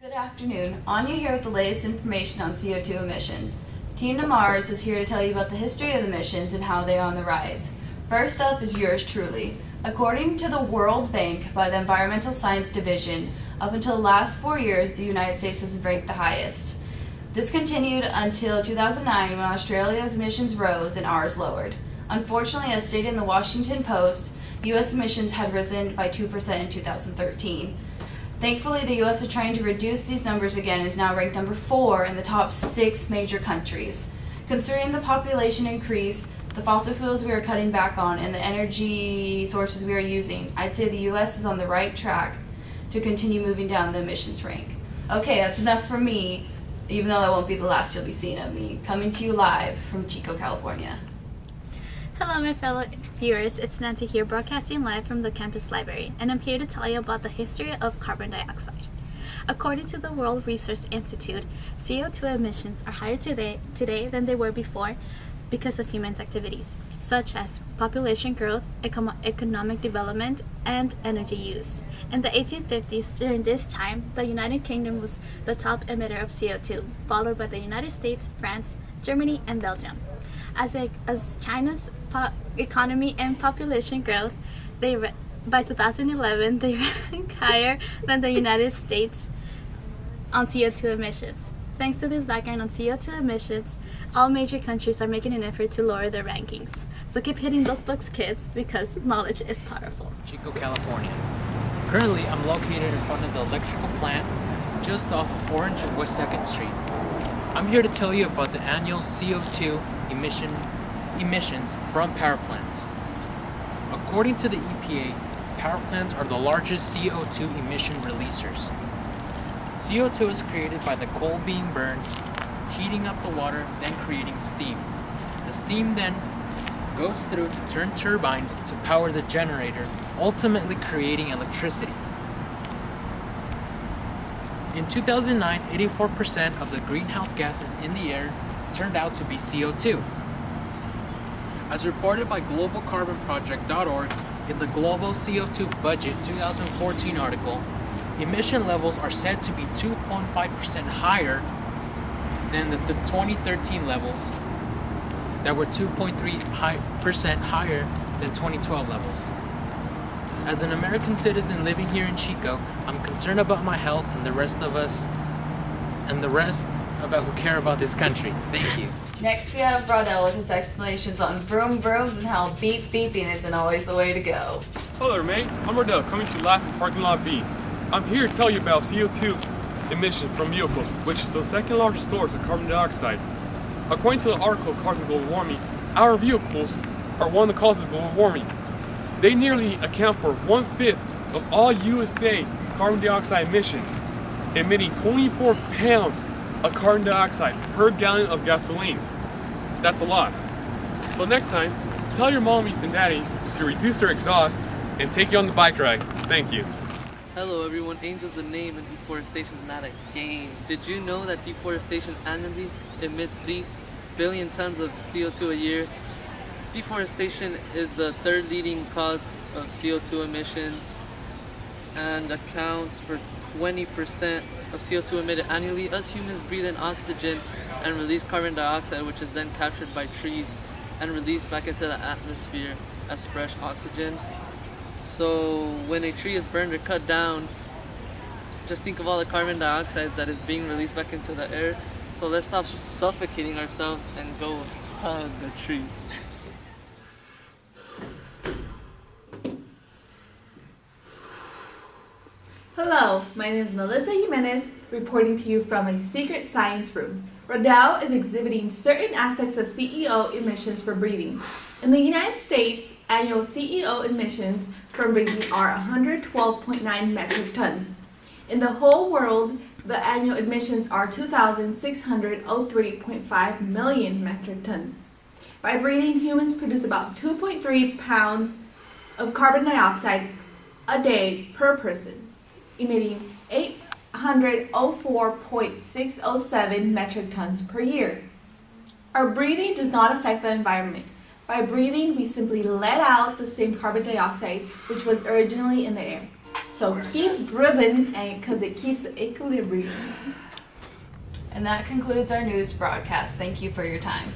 Good afternoon. Anya here with the latest information on CO2 emissions. Team to Mars is here to tell you about the history of the emissions and how they are on the rise. First up is yours truly. According to the World Bank by the Environmental Science Division, up until the last 4 years, the United States has ranked the highest. This continued until 2009 when Australia's emissions rose and ours lowered. Unfortunately, as stated in the Washington Post, U.S. emissions had risen by 2% in 2013. Thankfully, the U.S. are trying to reduce these numbers again and is now ranked number 4 in the top 6 major countries. Considering the population increase, the fossil fuels we are cutting back on, and the energy sources we are using, I'd say the U.S. is on the right track to continue moving down the emissions rank. Okay, that's enough for me, even though that won't be the last you'll be seeing of me. Coming to you live from Chico, California. Hello my fellow viewers, it's Nancy here broadcasting live from the campus library, and I'm here to tell you about the history of carbon dioxide. According to the World Resources Institute, CO2 emissions are higher today than they were before because of human activities, such as population growth, economic development, and energy use. In the 1850s, during this time, the United Kingdom was the top emitter of CO2, followed by the United States, France, Germany, and Belgium. As China's economy and population growth, by 2011 they rank higher than the United States on CO2 emissions. Thanks to this background on CO2 emissions, all major countries are making an effort to lower their rankings. So keep hitting those books, kids, because knowledge is powerful. Chico, California. Currently, I'm located in front of the electrical plant just off of Orange and West 2nd Street. I'm here to tell you about the annual CO2 emissions from power plants. According to the EPA, power plants are the largest CO2 emission releasers. CO2 is created by the coal being burned, heating up the water, then creating steam. The steam then goes through to turn turbines to power the generator, ultimately creating electricity. In 2009, 84% of the greenhouse gases in the air turned out to be CO2. As reported by globalcarbonproject.org in the Global CO2 Budget 2014 article, emission levels are said to be 2.5% higher than the 2013 levels that were 2.3% higher than 2012 levels. As an American citizen living here in Chico, I'm concerned about my health and the rest about who care about this country. Thank you. Next we have Braudel with his explanations on vroom vrooms and how beep beeping isn't always the way to go. Hello mate, I'm Braudel coming to you live from Parking Lot B. I'm here to tell you about CO2 emission from vehicles, which is the second largest source of carbon dioxide. According to the article Causing Global Warming, our vehicles are one of the causes of global warming. They nearly account for 1/5 of all USA carbon dioxide emission, emitting 24 pounds of carbon dioxide per gallon of gasoline. That's a lot. So next time, tell your mommies and daddies to reduce their exhaust and take you on the bike ride. Thank you. Hello everyone, Angel's a name and deforestation is not a game. Did you know that deforestation annually emits 3 billion tons of CO2 a year? Deforestation is the third leading cause of CO2 emissions and accounts for 20% of CO2 emitted annually. Us humans breathe in oxygen and release carbon dioxide, which is then captured by trees and released back into the atmosphere as fresh oxygen. So when a tree is burned or cut down, just think of all the carbon dioxide that is being released back into the air. So let's stop suffocating ourselves and go hug the tree. Hello, my name is Melissa Jimenez, reporting to you from a secret science room. Braudel is exhibiting certain aspects of CEO emissions for breathing. In the United States, annual CEO emissions from breathing are 112.9 metric tons. In the whole world, the annual emissions are 2,603.5 million metric tons. By breathing, humans produce about 2.3 pounds of carbon dioxide a day per person, emitting 804.607 metric tons per year. Our breathing does not affect the environment. By breathing, we simply let out the same carbon dioxide which was originally in the air. So keep breathing, and because it keeps the equilibrium. And that concludes our news broadcast. Thank you for your time.